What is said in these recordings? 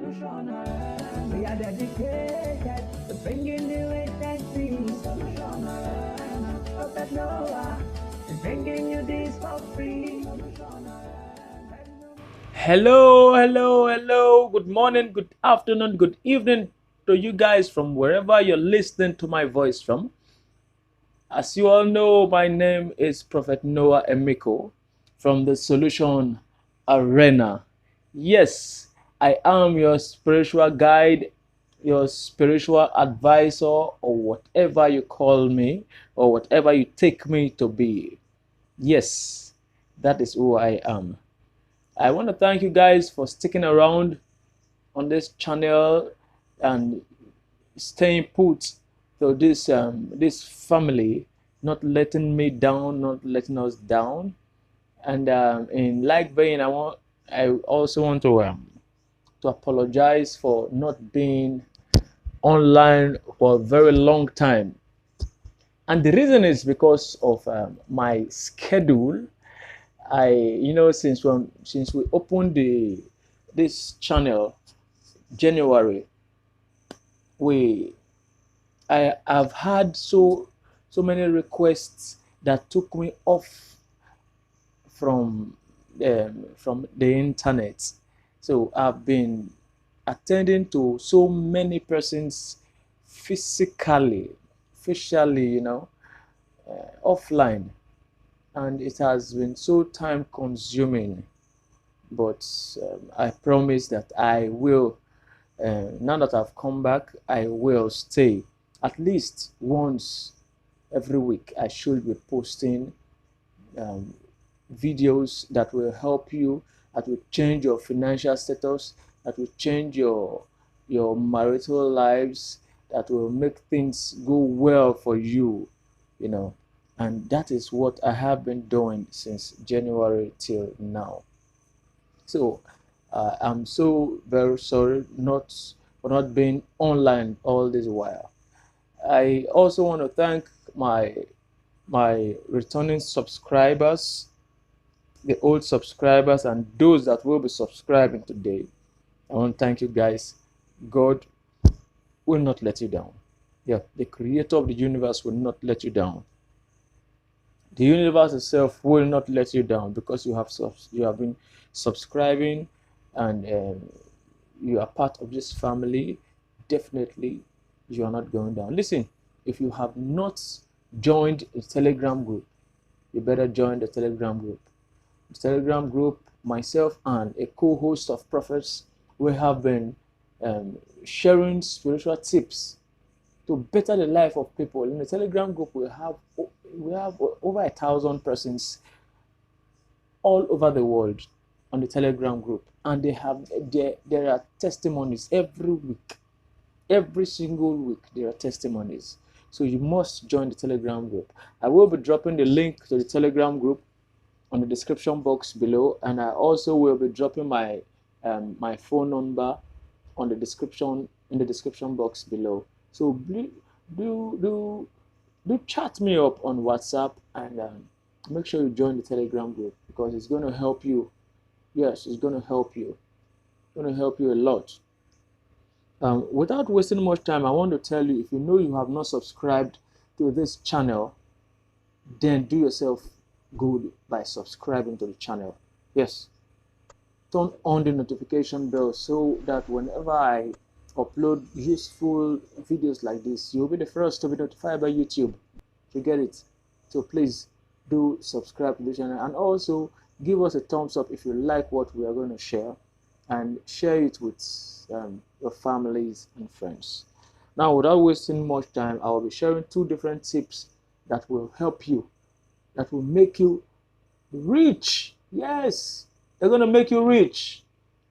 We are dedicated to bringing the latest things. Prophet Noah is bringing you this for free. Hello, hello, hello. Good morning, good afternoon, good evening to you guys from wherever you're listening to my voice from. As you all know, my name is Prophet Noah Emiko from the Solution Arena. Yes, I am your spiritual guide, your spiritual advisor, or whatever you call me, or whatever you take me to be. Yes, that is who I am. I want to thank you guys for sticking around on this channel and staying put to this family, not letting me down, not letting us down. And in like vein, I also want to apologize for not being online for a very long time. And the reason is because of my schedule. Since we opened this channel January, we I have had so many requests that took me off from the internet. So I've been attending to so many persons physically, offline, and it has been so time consuming. But I promise that I will. Now that I've come back, I will stay at least once every week. I should be posting um, videos that will help you, that will change your financial status, that will change your marital lives, that will make things go well for you, you know. And that is what I have been doing since January till now. So I'm so very sorry for not being online all this while. I also want to thank my returning subscribers, the old subscribers, and those that will be subscribing today. I want to thank you guys. God will not let you down. Yeah, the creator of the universe will not let you down. The universe itself will not let you down because you have been subscribing, and you are part of this family. Definitely you are not going down. Listen, if you have not joined a Telegram group, you better join the Telegram group. The Telegram group, myself and a co-host of prophets, we have been sharing spiritual tips to better the life of people. In the Telegram group, we have over 1,000 persons all over the world on the Telegram group, and there are testimonies every week. Every single week there are testimonies. So you must join the Telegram group. I will be dropping the link to the Telegram group on the description box below, and I also will be dropping my phone number on the description box below. So do chat me up on WhatsApp, and make sure you join the Telegram group, because it's going to help you. Yes, it's going to help you. It's going to help you a lot. Without wasting much time, I want to tell you, if you know you have not subscribed to this channel, then do yourself good by subscribing to the channel. Yes, turn on the notification bell so that whenever I upload useful videos like this, you'll be the first to be notified by YouTube. You get it? So please do subscribe to the channel, and also give us a thumbs up if you like what we are going to share, and share it with your families and friends. Now, without wasting much time, I will be sharing 2 different tips that will help you, that will make you rich. Yes, they're going to make you rich.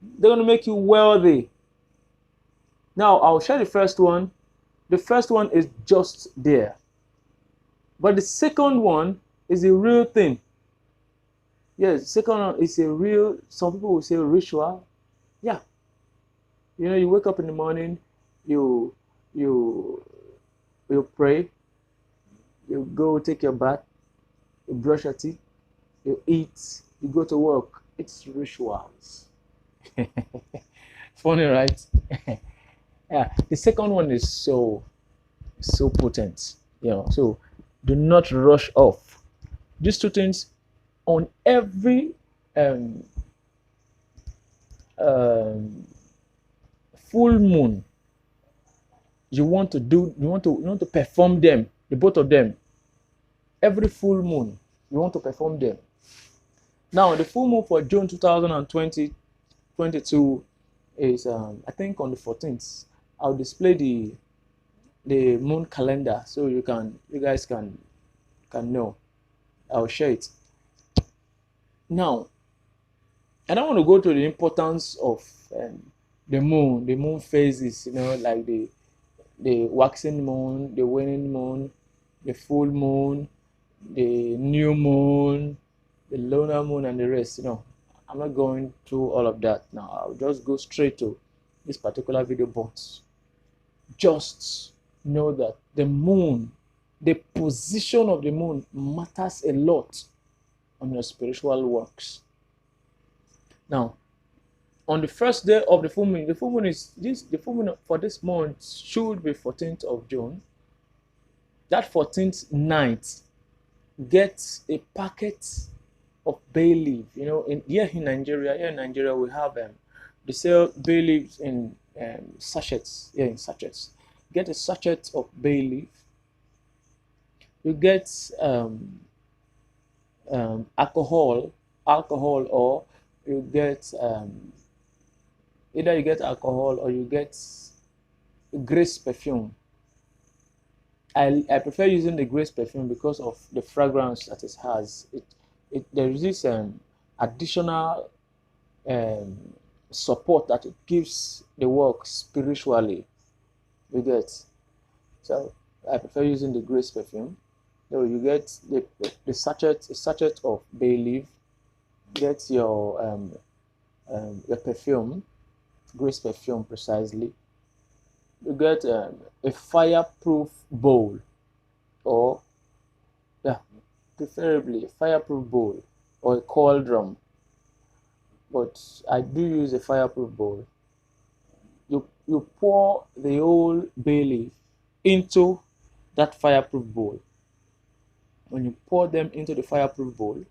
They're going to make you wealthy. Now, I'll share the first one. The first one is just there. But the second one is a real thing. Yes, the second one is a real, some people will say ritual. Yeah. You wake up in the morning, you pray, you go take your bath, you brush your teeth, you eat, you go to work. It's rituals. Funny, right? Yeah. The second one is so potent. So do not rush off. These two things on every um, um, full moon. You want to perform them. The both of them. Every full moon, you want to perform them. Now, the full moon for June 2022 is, I think, on the 14th. I'll display the moon calendar so you guys can know. I'll share it. Now, I don't want to go to the importance of the moon phases. Like the waxing moon, the waning moon, the full moon, the new moon, the lunar moon, and the rest. I'm not going through all of that now. I'll just go straight to this particular video. But just know that the moon, the position of the moon matters a lot on your spiritual works. Now, on the first day of the full moon the full moon for this month should be 14th of June. That 14th night, get a packet of bay leaf. Here in Nigeria, we have they sell bay leaves in sachets. Yeah, in sachets. Get a sachet of bay leaf. You get alcohol, or you get either you get alcohol or you get grace perfume. I prefer using the grace perfume because of the fragrance that it has. There is this additional support that it gives the work spiritually. You get. So I prefer using the grace perfume. So you get a sachet of bay leaf. Get your perfume, grace perfume precisely. You get a fireproof bowl, or preferably a fireproof bowl or a cauldron. But I do use a fireproof bowl. You pour the whole bay leaf into that fireproof bowl. When you pour them into the fireproof bowl,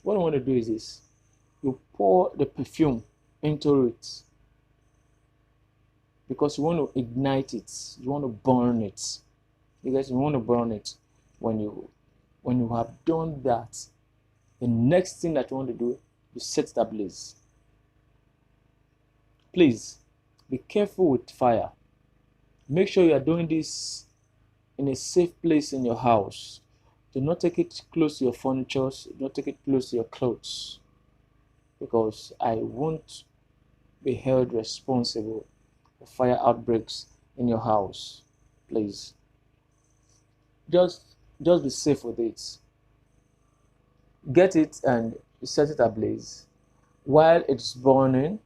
what I want to do is this: you pour the perfume into it, because you want to ignite it, you want to burn it. Because you want to burn it. When you have done that, the next thing that you want to do, you set it ablaze. Please be careful with fire. Make sure you are doing this in a safe place in your house. Do not take it close to your furniture. Do not take it close to your clothes, because I won't be held responsible for fire outbreaks in your house. Please, just be safe with it. Get it and set it ablaze. While it's burning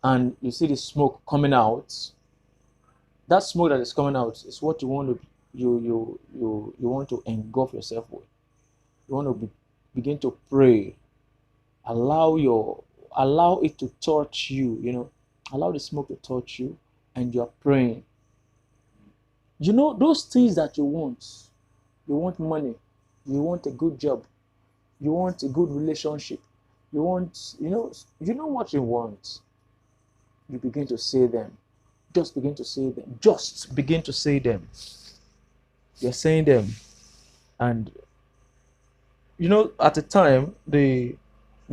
and you see the smoke coming out, that smoke that is coming out is what you want to engulf yourself with. You want to begin to pray. Allow it to touch you. Allow the smoke to touch you, and you're praying. Those things that you want. You want money. You want a good job. You want a good relationship. You want, what you want. You begin to say them. Just begin to say them. Just begin to say them. You're saying them. And, at the time, the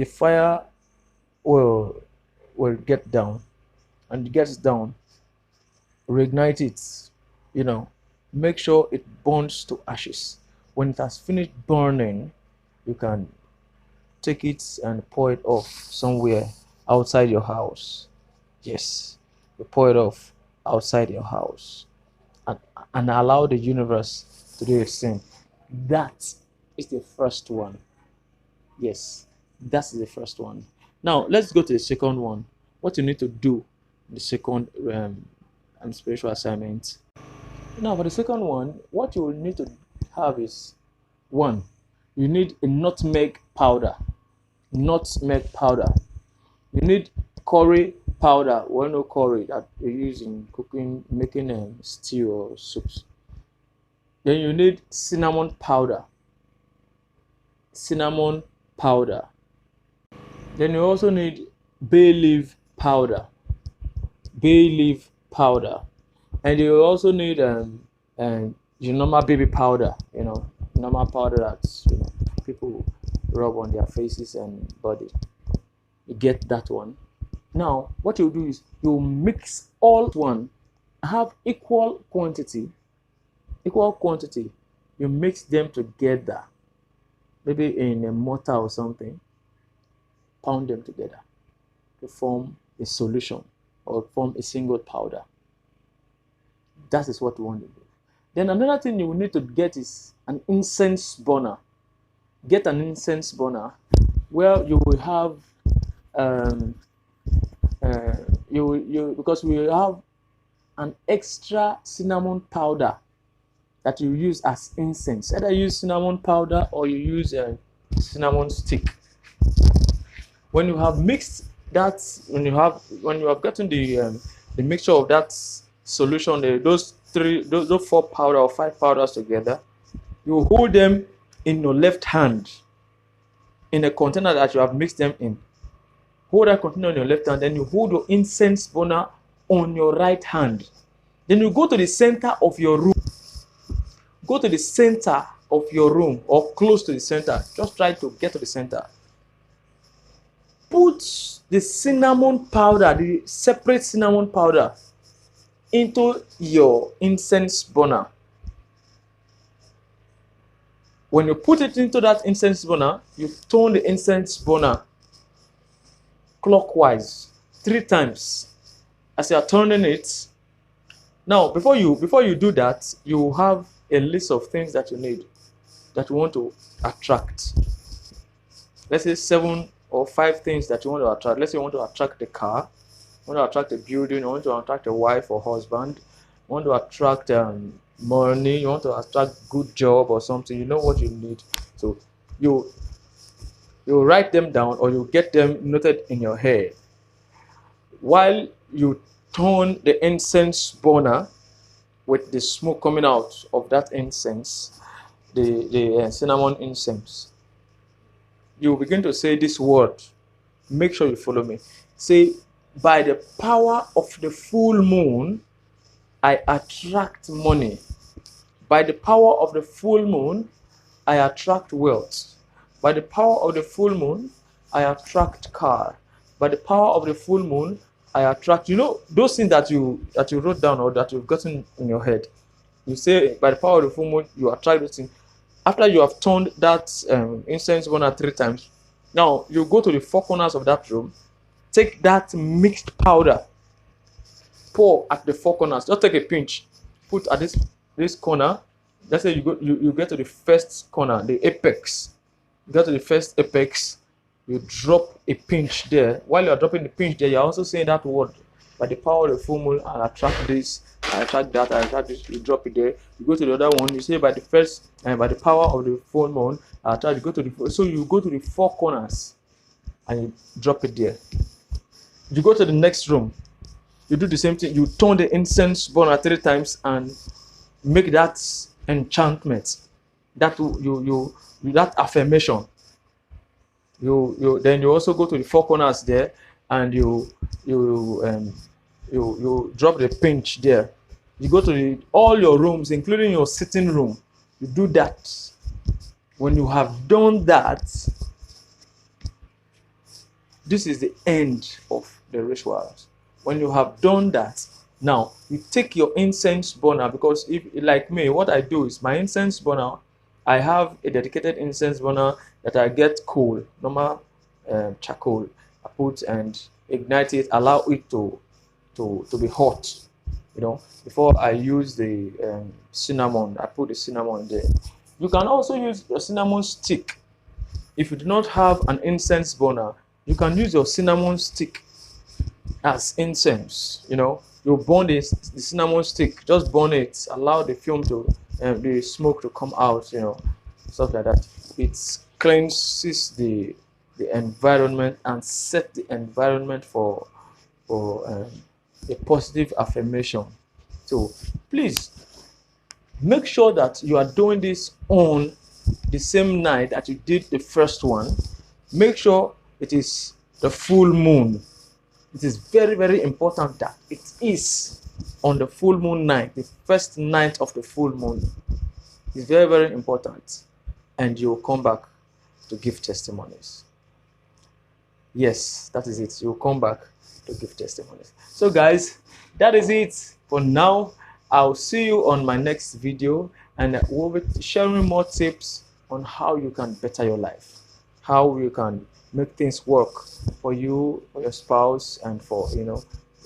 fire will get down. And it gets down. Reignite it. Make sure it burns to ashes. When it has finished burning, you can take it and pour it off somewhere outside your house. Yes, you pour it off outside your house, and allow the universe to do its thing. That is the first one. Yes, that's the first one. Now let's go to the second one. What you need to do, the second spiritual assignment. Now for the second one, what you will need to have is, one, you need a nutmeg powder. You need curry powder, well, no curry that you use in cooking, making stew or soups. Then you need cinnamon powder. Cinnamon powder. Then you also need bay leaf powder. Bay leaf powder. And you also need your normal baby powder, normal powder that people rub on their faces and body. You get that one. Now, what you do is you mix all one, have equal quantity. You mix them together, maybe in a mortar or something. Pound them together to form a solution or form a single powder. That is what we want to do. Then another thing you will need to get is an incense burner. Get an incense burner where you will have because we will have an extra cinnamon powder that you use as incense. Either use cinnamon powder or you use a cinnamon stick. When you have mixed that, when you have gotten the mixture of that solution, those four powder or five powders together, you hold them in your left hand in a container that you have mixed them in. Hold that container on your left hand, then you hold your incense burner on your right hand. Then you go to the center of your room. Go to the center of your room or close to the center. Just try to get to the center. Put the cinnamon powder, the separate cinnamon powder, into your incense burner. When you put it into that incense burner, you turn the incense burner clockwise 3 times. As you are turning it, now before you do that, you have a list of things that you need, that you want to attract. Let's say 7 or 5 things that you want to attract. Let's say you want to attract a car, you want to attract a building, you want to attract a wife or husband, you want to attract money, you want to attract good job or something. You know what you need. So you write them down or you get them noted in your head. While you turn the incense burner with the smoke coming out of that incense, the cinnamon incense, you begin to say this word. Make sure you follow me. Say, by the power of the full moon, I attract money. By the power of the full moon, I attract wealth. By the power of the full moon, I attract car. By the power of the full moon, I attract, those things that you wrote down or that you've gotten in your head. You say, by the power of the full moon, you attract those things. After you have turned that incense burner 3 times, now you go to the 4 corners of that room, take that mixed powder, pour at the 4 corners. Just take a pinch, put at this corner. Let's say you get to the first corner, the apex. You get to the first apex, you drop a pinch there. While you're dropping the pinch there, you're also saying that word. By the power of the full moon, I attract this, I attract that, I attract this. You drop it there. You go to the other one. You say by the first and by the power of the full moon, I attract. You go to the so you go to the 4 corners, and you drop it there. You go to the next room. You do the same thing. You turn the incense burner 3 times and make that enchantment. That you that affirmation. Then you also go to the 4 corners there, and you drop the pinch there. You go to all your rooms, including your sitting room. You do that. When you have done that, this is the end of the rituals. When you have done that, now you take your incense burner, because if, like me, what I do is my incense burner, I have a dedicated incense burner that I get coal, normal charcoal. I put and ignite it, allow it to be hot. Before I use the cinnamon, I put the cinnamon there. You can also use a cinnamon stick. If you do not have an incense burner, you can use your cinnamon stick as incense. You burn the cinnamon stick, just burn it, allow the fume to the smoke to come out, stuff like that. It cleanses the environment and set the environment for for a positive affirmation. So please make sure that you are doing this on the same night that you did the first one. Make sure it is the full moon. It is very, very important that it is on the full moon night, the first night of the full moon. It's very, very important. And you'll come back to give testimonies. Yes, that is it. You'll come back to give testimonies. So guys, that is it for now. I'll see you on my next video, and we'll be sharing more tips on how you can better your life, how you can make things work for you, for your spouse, and for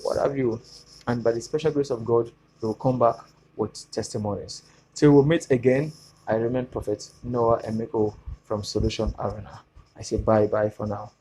what have you. And by the special grace of God, we'll come back with testimonies. Till we meet again, I remain Prophet Noah Emeko from Solution Arena. I say bye for now.